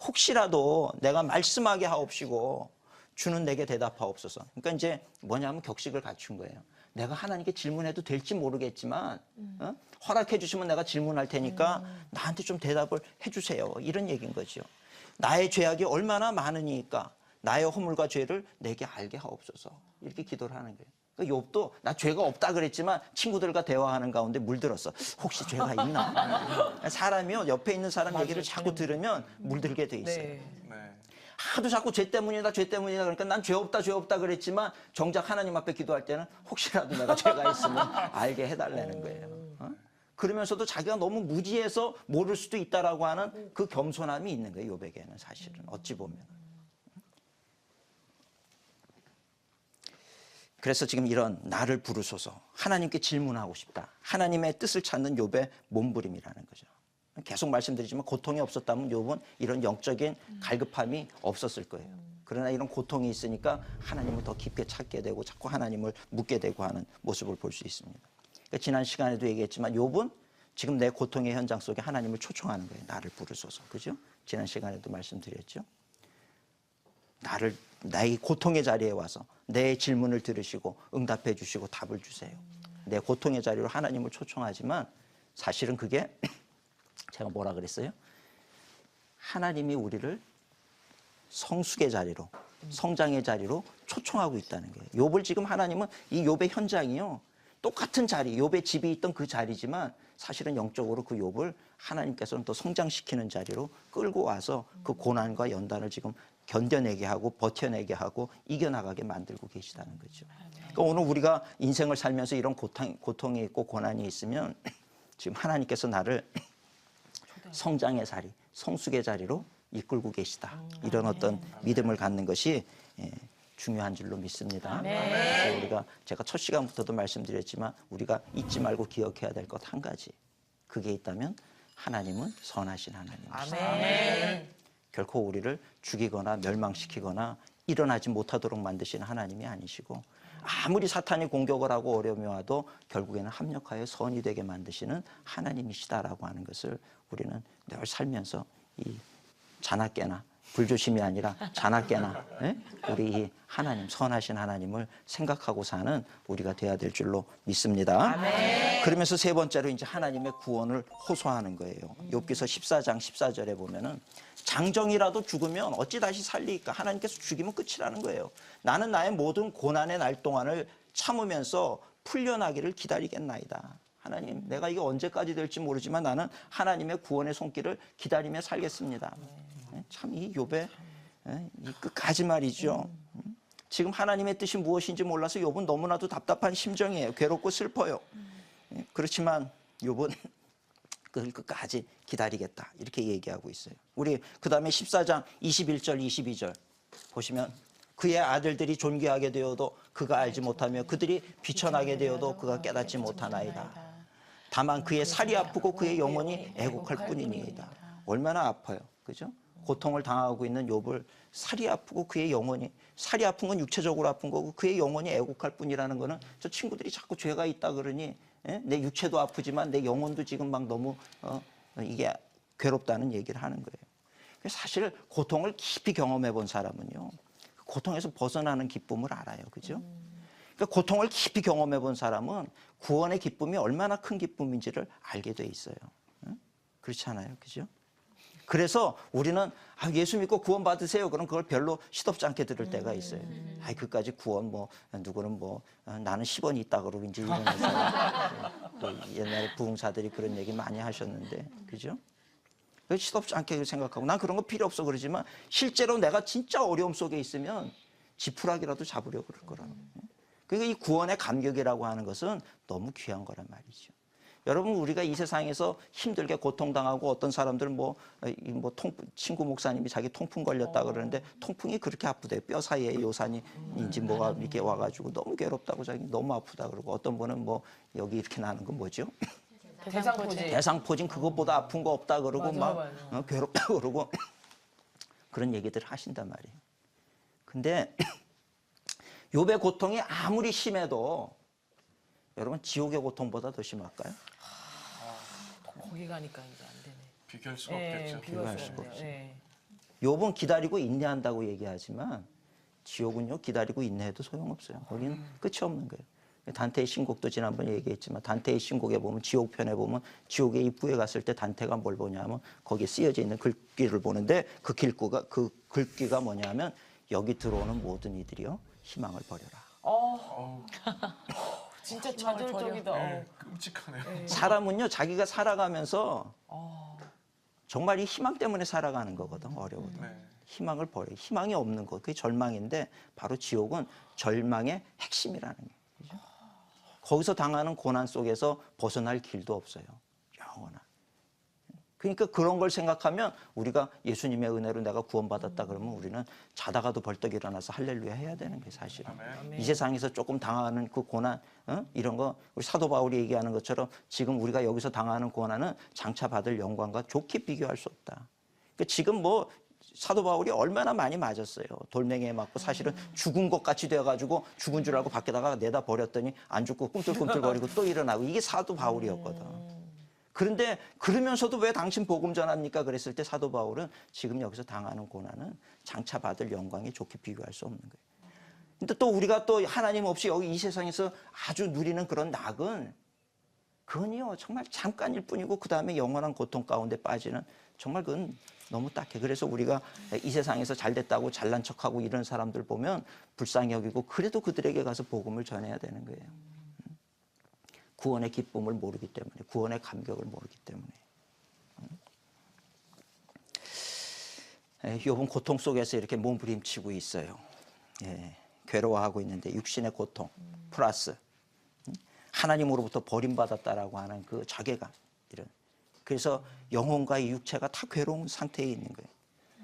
혹시라도 내가 말씀하게 하옵시고 주는 내게 대답하옵소서. 그러니까 이제 뭐냐면 격식을 갖춘 거예요. 내가 하나님께 질문해도 될지 모르겠지만 허락해 주시면 내가 질문할 테니까 나한테 좀 대답을 해주세요. 이런 얘기인 거죠. 나의 죄악이 얼마나 많으니까 나의 허물과 죄를 내게 알게 하옵소서. 이렇게 기도를 하는 거예요. 그러니까 욥도 나 죄가 없다 그랬지만 친구들과 대화하는 가운데 물들었어. 혹시 죄가 있나? 사람이요 옆에 있는 사람 얘기를 자꾸 들으면 물들게 돼 있어요. 네. 하도 자꾸 죄 때문이다 그러니까 난 죄 없다 그랬지만 정작 하나님 앞에 기도할 때는 혹시라도 내가 죄가 있으면 알게 해달라는 거예요. 그러면서도 자기가 너무 무지해서 모를 수도 있다라고 하는 그 겸손함이 있는 거예요. 욥에게는 사실은 어찌 보면. 그래서 지금 이런 나를 부르소서 하나님께 질문하고 싶다. 하나님의 뜻을 찾는 욥의 몸부림이라는 거죠. 계속 말씀드리지만 고통이 없었다면 욥은 이런 영적인 갈급함이 없었을 거예요. 그러나 이런 고통이 있으니까 하나님을 더 깊게 찾게 되고 자꾸 하나님을 묻게 되고 하는 모습을 볼 수 있습니다. 그러니까 지난 시간에도 얘기했지만 욥은 지금 내 고통의 현장 속에 하나님을 초청하는 거예요. 나를 부르소서. 그죠? 지난 시간에도 말씀드렸죠. 나의 고통의 자리에 와서 내 질문을 들으시고 응답해 주시고 답을 주세요. 내 고통의 자리로 하나님을 초청하지만 사실은 그게 제가 뭐라 그랬어요? 하나님이 우리를 성숙의 자리로 성장의 자리로 초청하고 있다는 거예요. 욥을 지금 하나님은 이 욥의 현장이요. 똑같은 자리, 욥의 집이 있던 그 자리지만 사실은 영적으로 그 욥을 하나님께서는 또 성장시키는 자리로 끌고 와서 그 고난과 연단을 지금 견뎌내게 하고 버텨내게 하고 이겨나가게 만들고 계시다는 거죠. 그러니까 오늘 우리가 인생을 살면서 이런 고통이 있고 고난이 있으면 지금 하나님께서 나를 성장의 자리, 성숙의 자리로 이끌고 계시다. 이런 어떤 믿음을 갖는 것이 중요한 줄로 믿습니다. 그래서 우리가 제가 첫 시간부터도 말씀드렸지만 우리가 잊지 말고 기억해야 될 것 한 가지. 그게 있다면 하나님은 선하신 하나님이시다. 아멘. 결코 우리를 죽이거나 멸망시키거나 일어나지 못하도록 만드시는 하나님이 아니시고 아무리 사탄이 공격을 하고 어려움이 와도 결국에는 합력하여 선이 되게 만드시는 하나님이시다라고 하는 것을 우리는 늘 살면서 이 자나깨나 불조심이 아니라 자나깨나 우리 이 하나님 선하신 하나님을 생각하고 사는 우리가 돼야 될 줄로 믿습니다. 아멘. 그러면서 세 번째로 이제 하나님의 구원을 호소하는 거예요. 욥기서 14장 14절에 보면은 장정이라도 죽으면 어찌 다시 살리까? 하나님께서 죽이면 끝이라는 거예요. 나는 나의 모든 고난의 날 동안을 참으면서 풀려나기를 기다리겠나이다. 하나님, 내가 이게 언제까지 될지 모르지만 나는 하나님의 구원의 손길을 기다리며 살겠습니다. 참 이 욥의 이 끝까지 말이죠. 지금 하나님의 뜻이 무엇인지 몰라서 욥은 너무나도 답답한 심정이에요. 괴롭고 슬퍼요. 그렇지만 욥은 그걸 끝까지 기다리겠다 이렇게 얘기하고 있어요. 우리 그 다음에 14장 21절 22절 보시면 그의 아들들이 존귀하게 되어도 그가 알지 못하며 그들이 비천하게 되어도 그가 깨닫지 못하나이다. 다만 그의 살이 아프고 그의 영혼이 애곡할 뿐이니이다. 얼마나 아파요, 그죠? 고통을 당하고 있는 욥을 살이 아프고 그의 영혼이, 살이 아픈 건 육체적으로 아픈 거고 그의 영혼이 애곡할 뿐이라는 거는 저 친구들이 자꾸 죄가 있다 그러니 내 육체도 아프지만 내 영혼도 지금 막 너무 이게 괴롭다는 얘기를 하는 거예요. 사실 고통을 깊이 경험해 본 사람은요, 고통에서 벗어나는 기쁨을 알아요, 그죠? 그러니까 고통을 깊이 경험해 본 사람은 구원의 기쁨이 얼마나 큰 기쁨인지를 알게 돼 있어요. 그렇지 않아요, 그죠? 그래서 우리는 예수 믿고 구원 받으세요. 그럼 그걸 별로 시덥지 않게 들을 때가 있어요. 그까지 구원 뭐 누구는 뭐 나는 10원이 있다 그러고 이제 이러면서 옛날에 부흥사들이 그런 얘기 많이 하셨는데, 그죠? 시덥지 않게 생각하고 난 그런 거 필요 없어 그러지만 실제로 내가 진짜 어려움 속에 있으면 지푸라기라도 잡으려고 그럴 거라고. 그러니까 이 구원의 감격이라고 하는 것은 너무 귀한 거란 말이죠. 여러분, 우리가 이 세상에서 힘들게 고통당하고 어떤 사람들은 친구 목사님이 자기 통풍 걸렸다 그러는데 통풍이 그렇게 아프대요. 뼈 사이에 요산이인지 뭐가 이렇게 와가지고 너무 괴롭다고 자기 너무 아프다 그러고 어떤 분은 뭐 여기 이렇게 나는 건 뭐죠? 대상포진. 대상포진 그것보다 아픈 거 없다 그러고 맞아. 괴롭다 그러고 그런 얘기들을 하신단 말이에요. 근데 욥의 고통이 아무리 심해도 여러분 지옥의 고통보다 더 심할까요? 거기 가니까 이제 안 되네. 비교할 수가 없겠죠. 비교할 수가 수가 없네. 욥은 기다리고 인내한다고 얘기하지만 지옥은요 기다리고 인내해도 소용없어요. 거기는 끝이 없는 거예요. 단테의 신곡도 지난번에 얘기했지만 단테의 신곡에 보면 지옥편에 보면 지옥의 입구에 갔을 때 단테가 뭘 보냐면 거기에 쓰여져 있는 글귀를 보는데 그 글귀가 뭐냐면 여기 들어오는 모든 이들이요 희망을 버려라. 진짜 좌절적이다. 네, 끔찍하네요. 사람은요 자기가 살아가면서 정말 이 희망 때문에 살아가는 거거든. 어려워도. 네. 희망을 버려. 희망이 없는 거. 그게 절망인데 바로 지옥은 절망의 핵심이라는 거예요. 그죠? 거기서 당하는 고난 속에서 벗어날 길도 없어요. 영원한. 그러니까 그런 걸 생각하면 우리가 예수님의 은혜로 내가 구원받았다 그러면 우리는 자다가도 벌떡 일어나서 할렐루야 해야 되는 게 사실은. 아멘. 이 세상에서 조금 당하는 그 고난 이런 거 우리 사도 바울이 얘기하는 것처럼 지금 우리가 여기서 당하는 고난은 장차 받을 영광과 좋게 비교할 수 없다. 그러니까 지금 뭐 사도 바울이 얼마나 많이 맞았어요. 돌멩이에 맞고 사실은 죽은 것 같이 돼가지고 죽은 줄 알고 밖에다가 내다 버렸더니 안 죽고 꿈틀꿈틀거리고 또 일어나고 이게 사도 바울이었거든. 그런데 그러면서도 왜 당신 복음 전합니까? 그랬을 때 사도 바울은 지금 여기서 당하는 고난은 장차 받을 영광에 좋게 비교할 수 없는 거예요. 근데 또 우리가 또 하나님 없이 여기 이 세상에서 아주 누리는 그런 낙은 그건요 정말 잠깐일 뿐이고 그 다음에 영원한 고통 가운데 빠지는 정말 그건 너무 딱해. 그래서 우리가 이 세상에서 잘 됐다고 잘난 척하고 이런 사람들 보면 불쌍히 여기고 그래도 그들에게 가서 복음을 전해야 되는 거예요. 구원의 기쁨을 모르기 때문에, 구원의 감격을 모르기 때문에. 욥은 고통 속에서 이렇게 몸부림치고 있어요. 괴로워하고 있는데 육신의 고통 플러스 하나님으로부터 버림받았다라고 하는 그 자괴감 이런. 그래서 영혼과 이 육체가 다 괴로운 상태에 있는 거예요.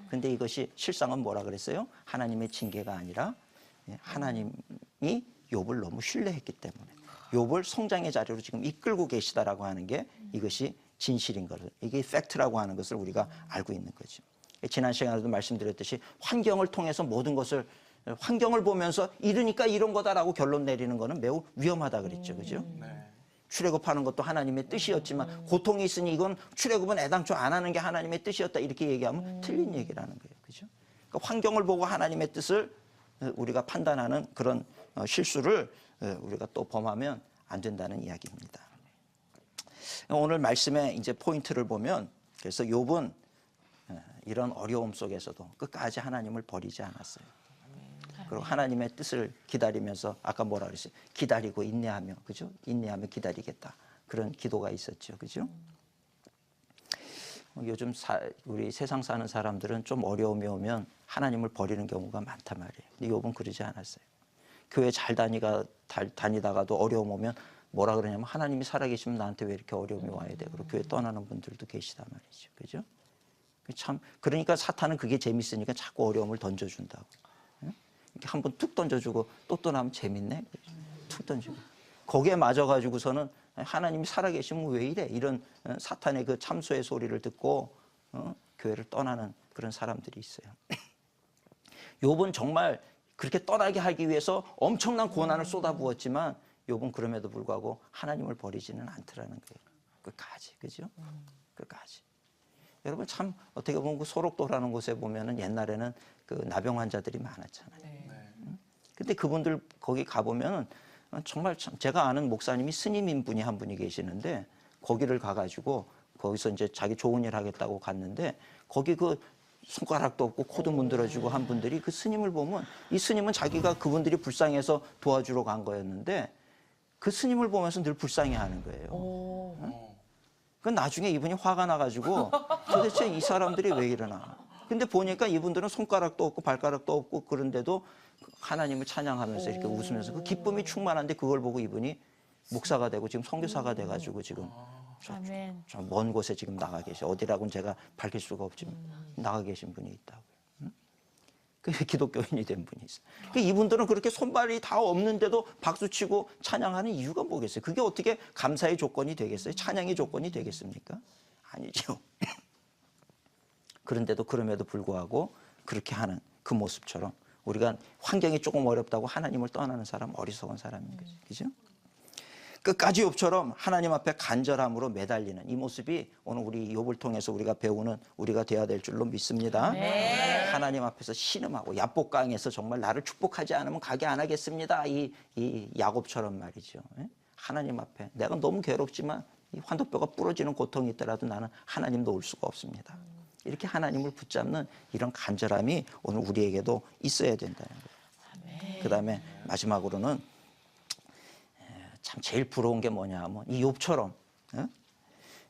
그런데 이것이 실상은 뭐라 그랬어요? 하나님의 징계가 아니라 하나님이 욥을 너무 신뢰했기 때문에 욥을 성장의 자리로 지금 이끌고 계시다라고 하는 게 이것이 진실인 것을 이게 팩트라고 하는 것을 우리가 알고 있는 거죠. 지난 시간에도 말씀드렸듯이 환경을 통해서 모든 것을 환경을 보면서 이러니까 이런 거다라고 결론 내리는 거는 매우 위험하다 그랬죠. 그죠? 네. 출애굽하는 것도 하나님의 뜻이었지만 고통이 있으니 이건 출애굽은 애당초 안 하는 게 하나님의 뜻이었다 이렇게 얘기하면 틀린 얘기라는 거예요. 그죠? 그러니까 환경을 보고 하나님의 뜻을 우리가 판단하는 그런 실수를 우리가 또 범하면 안 된다는 이야기입니다. 오늘 말씀의 이제 포인트를 보면 그래서 욥은 이런 어려움 속에서도 끝까지 하나님을 버리지 않았어요. 그리고 하나님의 뜻을 기다리면서 아까 뭐라 그랬어요? 기다리고 인내하며, 그죠? 인내하며 기다리겠다. 그런 기도가 있었죠, 그죠? 요즘 우리 세상 사는 사람들은 좀 어려움이 오면 하나님을 버리는 경우가 많단 말이에요. 근데 욥은 그러지 않았어요. 교회 잘 다니다가도 어려움 오면 뭐라 그러냐면 하나님이 살아계시면 나한테 왜 이렇게 어려움이 와야 돼? 그리고 교회 떠나는 분들도 계시단 말이죠, 그죠? 참 그러니까 사탄은 그게 재밌으니까 자꾸 어려움을 던져준다고. 이렇게 한번 툭 던져주고 또 떠나면 재밌네. 툭 던지고 거기에 맞아가지고서는 하나님이 살아계시면 왜 이래? 이런 사탄의 그 참소의 소리를 듣고 교회를 떠나는 그런 사람들이 있어요. 욥은 정말 그렇게 떠나게 하기 위해서 엄청난 고난을 쏟아부었지만 욥은 그럼에도 불구하고 하나님을 버리지는 않더라는 거예요. 끝까지, 그죠? 끝까지. 여러분 참 어떻게 보면 그 소록도라는 곳에 보면은 옛날에는 그 나병 환자들이 많았잖아요. 근데 그분들 거기 가보면 정말 참 제가 아는 목사님이 스님인 분이 한 분이 계시는데 거기를 가가지고 거기서 이제 자기 좋은 일 하겠다고 갔는데 거기 그 손가락도 없고 코도 문드러지고 한 분들이 그 스님을 보면 이 스님은 자기가 그분들이 불쌍해서 도와주러 간 거였는데 그 스님을 보면서 늘 불쌍해하는 거예요. 그 나중에 이분이 화가 나가지고 도대체 이 사람들이 왜 이러나. 근데 보니까 이분들은 손가락도 없고 발가락도 없고 그런데도 하나님을 찬양하면서 이렇게 웃으면서 그 기쁨이 충만한데 그걸 보고 이분이 목사가 되고 지금 선교사가 돼가지고 지금 아멘. 좀 먼 곳에 지금 나가 계셔. 어디라고는 제가 밝힐 수가 없지만 나가 계신 분이 있다고요. 그 기독교인이 된 분이 있어요. 그 이분들은 그렇게 손발이 다 없는데도 박수치고 찬양하는 이유가 뭐겠어요? 그게 어떻게 감사의 조건이 되겠어요? 찬양의 조건이 되겠습니까? 아니죠. 그런데도 그럼에도 불구하고 그렇게 하는 그 모습처럼 우리가 환경이 조금 어렵다고 하나님을 떠나는 사람 어리석은 사람인 거죠. 그죠? 끝까지 욥처럼 하나님 앞에 간절함으로 매달리는 이 모습이 오늘 우리 욥을 통해서 우리가 배우는 우리가 돼야 될 줄로 믿습니다. 네. 하나님 앞에서 신음하고 야복강에서 정말 나를 축복하지 않으면 가게 안 하겠습니다. 이 야곱처럼 말이죠. 하나님 앞에 내가 너무 괴롭지만 이 환도뼈가 부러지는 고통이 있더라도 나는 하나님 놓을 수가 없습니다. 이렇게 하나님을 붙잡는 이런 간절함이 오늘 우리에게도 있어야 된다는 거예요. 그다음에 마지막으로는 참 제일 부러운 게 뭐냐 하면 이 욥처럼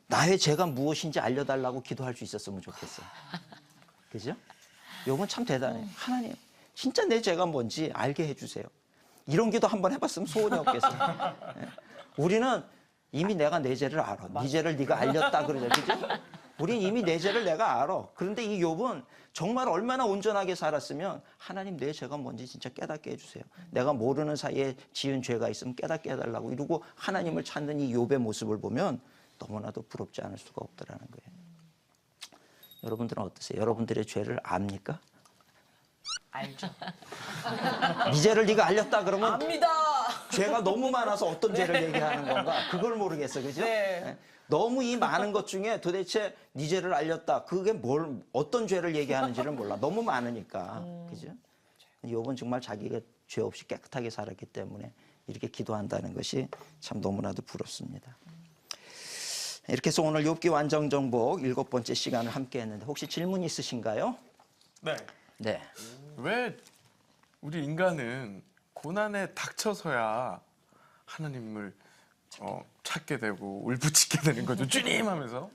나의 죄가 무엇인지 알려달라고 기도할 수 있었으면 좋겠어요. 그죠? 욥은 참 대단해요. 하나님 진짜 내 죄가 뭔지 알게 해주세요. 이런 기도 한번 해봤으면 소원이 없겠어요. 우리는 이미 내가 내 죄를 알아. 네 죄를 네가 알렸다 그러죠. 그죠? 우린 이미 내 죄를 내가 알아. 그런데 이 욥은 정말 얼마나 온전하게 살았으면 하나님 내 죄가 뭔지 진짜 깨닫게 해주세요. 내가 모르는 사이에 지은 죄가 있으면 깨닫게 해달라고 이러고 하나님을 찾는 이 욥의 모습을 보면 너무나도 부럽지 않을 수가 없더라는 거예요. 여러분들은 어떠세요? 여러분들의 죄를 압니까? 알죠. 네 죄를 네가 알렸다 그러면 압니다. 죄가 너무 많아서 어떤 죄를 얘기하는 건가? 그걸 모르겠어, 그죠? 네. 너무 이 많은 것 중에 도대체 네 죄를 알렸다. 그게 어떤 죄를 얘기하는지를 몰라. 너무 많으니까, 그죠? 욥은 정말 자기가 죄 없이 깨끗하게 살았기 때문에 이렇게 기도한다는 것이 참 너무나도 부럽습니다. 이렇게 해서 오늘 욥기 완전 정복 7번째 시간을 함께 했는데 혹시 질문 있으신가요? 네. 네. 왜 우리 인간은 고난에 닥쳐서야 하나님을 찾게 되고 울부짖게 되는 거죠. 주님 하면서.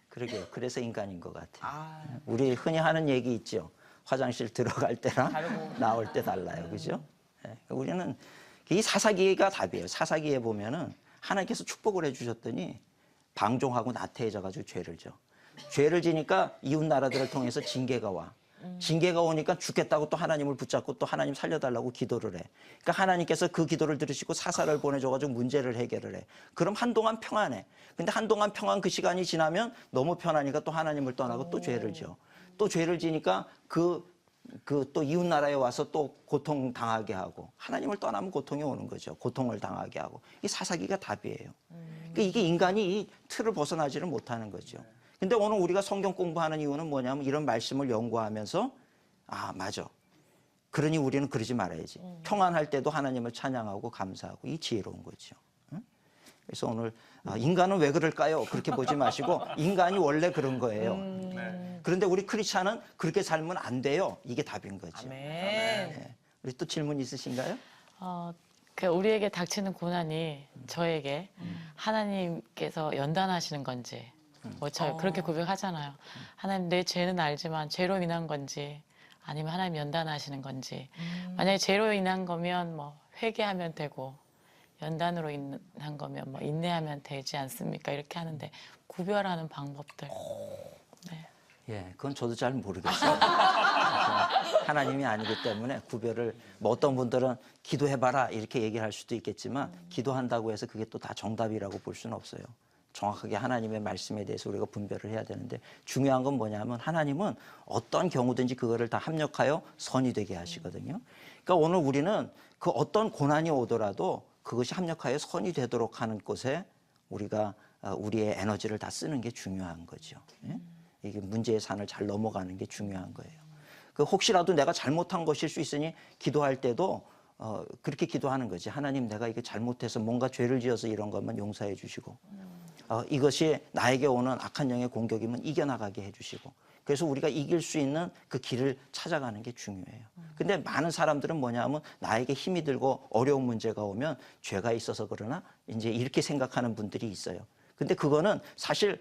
그러게요. 그래서 인간인 것 같아요. 우리 흔히 하는 얘기 있죠. 화장실 들어갈 때랑 다르고. 나올 때 달라요. 그죠? 네. 우리는 이 사사기가 답이에요. 사사기에 보면은 하나님께서 축복을 해주셨더니 방종하고 나태해져가지고 죄를 져. 죄를 지니까 이웃 나라들을 통해서 징계가 와. 징계가 오니까 죽겠다고 또 하나님을 붙잡고 또 하나님 살려달라고 기도를 해. 그러니까 하나님께서 그 기도를 들으시고 사사를 보내줘가지고 문제를 해결을 해. 그럼 한동안 평안해. 근데 한동안 평안 그 시간이 지나면 너무 편하니까 또 하나님을 떠나고 또 죄를 지어. 또 죄를 지니까 또 이웃 나라에 와서 또 고통 당하게 하고 하나님을 떠나면 고통이 오는 거죠. 고통을 당하게 하고. 이 사사기가 답이에요. 그러니까 이게 인간이 이 틀을 벗어나지를 못하는 거죠. 근데 오늘 우리가 성경 공부하는 이유는 뭐냐면 이런 말씀을 연구하면서 아, 맞아. 그러니 우리는 그러지 말아야지. 평안할 때도 하나님을 찬양하고 감사하고 이 지혜로운 거죠. 응? 그래서 오늘 인간은 왜 그럴까요? 그렇게 보지 마시고 인간이 원래 그런 거예요. 네. 그런데 우리 크리스찬은 그렇게 살면 안 돼요. 이게 답인 거죠. 아멘. 네. 우리 또 질문 있으신가요? 우리에게 닥치는 고난이 저에게 하나님께서 연단하시는 건지 저 그렇게 고백하잖아요. 하나님 내 죄는 알지만 죄로 인한 건지 아니면 하나님 연단하시는 건지 만약에 죄로 인한 거면 뭐 회개하면 되고 연단으로 인한 거면 뭐 인내하면 되지 않습니까? 이렇게 하는데 구별하는 방법들. 네. 예, 그건 저도 잘 모르겠어요. 하나님이 아니기 때문에 구별을 뭐 어떤 분들은 기도해봐라 이렇게 얘기를 할 수도 있겠지만 기도한다고 해서 그게 또 다 정답이라고 볼 수는 없어요. 정확하게 하나님의 말씀에 대해서 우리가 분별을 해야 되는데 중요한 건 뭐냐면 하나님은 어떤 경우든지 그거를 다 합력하여 선이 되게 하시거든요. 그러니까 오늘 우리는 그 어떤 고난이 오더라도 그것이 합력하여 선이 되도록 하는 곳에 우리가 우리의 에너지를 다 쓰는 게 중요한 거죠. 예? 이게 문제의 산을 잘 넘어가는 게 중요한 거예요. 그 혹시라도 내가 잘못한 것일 수 있으니 기도할 때도 그렇게 기도하는 거지. 하나님 내가 이게 잘못해서 뭔가 죄를 지어서 이런 것만 용서해 주시고 이것이 나에게 오는 악한 영의 공격이면 이겨나가게 해주시고 그래서 우리가 이길 수 있는 그 길을 찾아가는 게 중요해요. 근데 많은 사람들은 뭐냐 하면 나에게 힘이 들고 어려운 문제가 오면 죄가 있어서 그러나 이제 이렇게 생각하는 분들이 있어요. 근데 그거는 사실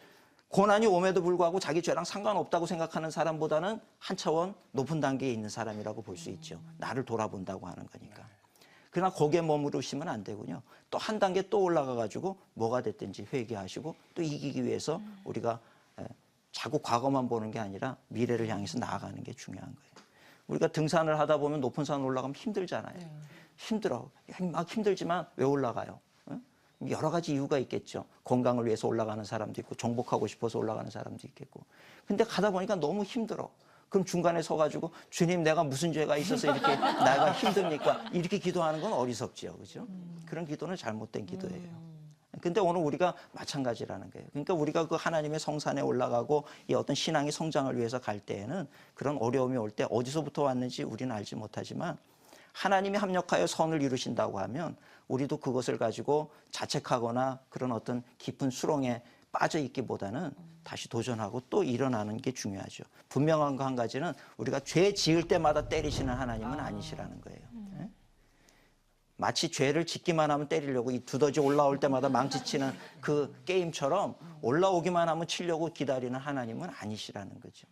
고난이 옴에도 불구하고 자기 죄랑 상관없다고 생각하는 사람보다는 한 차원 높은 단계에 있는 사람이라고 볼 수 있죠. 나를 돌아본다고 하는 거니까. 그러나 거기에 머무르시면 안 되군요. 또 한 단계 또 올라가가지고 뭐가 됐든지 회개하시고 또 이기기 위해서 우리가 자꾸 과거만 보는 게 아니라 미래를 향해서 나아가는 게 중요한 거예요. 우리가 등산을 하다 보면 높은 산 올라가면 힘들잖아요. 힘들어. 막 힘들지만 왜 올라가요? 여러 가지 이유가 있겠죠. 건강을 위해서 올라가는 사람도 있고 정복하고 싶어서 올라가는 사람도 있겠고. 근데 가다 보니까 너무 힘들어. 그럼 중간에 서가지고 주님 내가 무슨 죄가 있어서 이렇게 나가 힘듭니까? 이렇게 기도하는 건 어리석지요. 그죠? 그런 기도는 잘못된 기도예요. 근데 오늘 우리가 마찬가지라는 거예요. 그러니까 우리가 그 하나님의 성산에 올라가고 이 어떤 신앙의 성장을 위해서 갈 때에는 그런 어려움이 올 때 어디서부터 왔는지 우리는 알지 못하지만 하나님이 합력하여 선을 이루신다고 하면 우리도 그것을 가지고 자책하거나 그런 어떤 깊은 수렁에 빠져 있기보다는 다시 도전하고 또 일어나는 게 중요하죠. 분명한 거 한 가지는 우리가 죄 지을 때마다 때리시는 하나님은 아니시라는 거예요. 네? 마치 죄를 짓기만 하면 때리려고 이 두더지 올라올 때마다 망치치는 그 게임처럼 올라오기만 하면 치려고 기다리는 하나님은 아니시라는 거죠.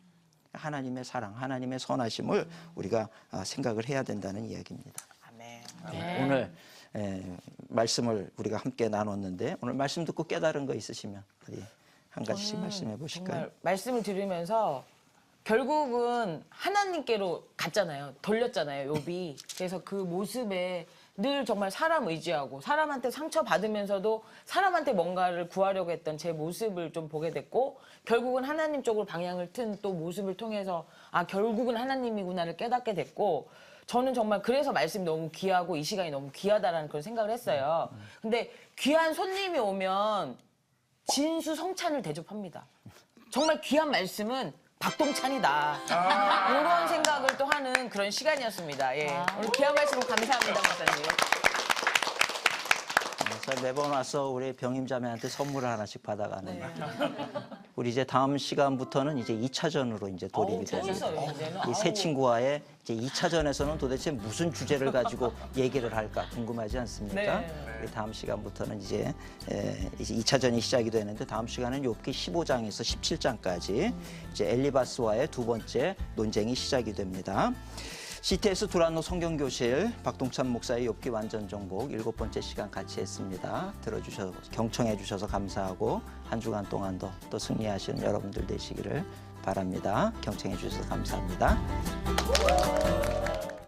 하나님의 사랑, 하나님의 선하심을 우리가 생각을 해야 된다는 이야기입니다. 아멘. 네. 오늘 말씀을 우리가 함께 나눴는데 오늘 말씀 듣고 깨달은 거 있으시면 어디 한 가지씩 말씀해 보실까요? 정말 말씀을 들으면서 결국은 하나님께로 갔잖아요. 돌렸잖아요. 욥이. 그래서 그 모습에 늘 정말 사람 의지하고 사람한테 상처받으면서도 사람한테 뭔가를 구하려고 했던 제 모습을 좀 보게 됐고 결국은 하나님 쪽으로 방향을 튼 또 모습을 통해서 아 결국은 하나님이구나를 깨닫게 됐고 저는 정말 그래서 말씀이 너무 귀하고 이 시간이 너무 귀하다라는 그런 생각을 했어요. 근데 귀한 손님이 오면 진수성찬을 대접합니다. 정말 귀한 말씀은 박동찬이다. 이런 생각을 또 하는 그런 시간이었습니다. 예. 오늘 귀한 말씀 감사합니다, 목사님. 그래서 매번 와서 우리 병임자매한테 선물을 하나씩 받아가는. 우리 이제 다음 시간부터는 이제 2차전으로 이제 돌입이 재밌어요, 됩니다. 이제는. 이 새 친구와의 이제 2차전에서는 도대체 무슨 주제를 가지고 얘기를 할까 궁금하지 않습니까? 네. 우리 다음 시간부터는 이제 2차전이 시작이 되는데 다음 시간은 욥기 15장에서 17장까지 이제 엘리바스와의 두 번째 논쟁이 시작이 됩니다. CTS 두란노 성경교실 박동찬 목사의 욥기 완전 정복 7번째 시간 같이 했습니다. 들어주셔서 경청해 주셔서 감사하고 한 주간 동안도 또 승리하시는 여러분들 되시기를 바랍니다. 경청해 주셔서 감사합니다.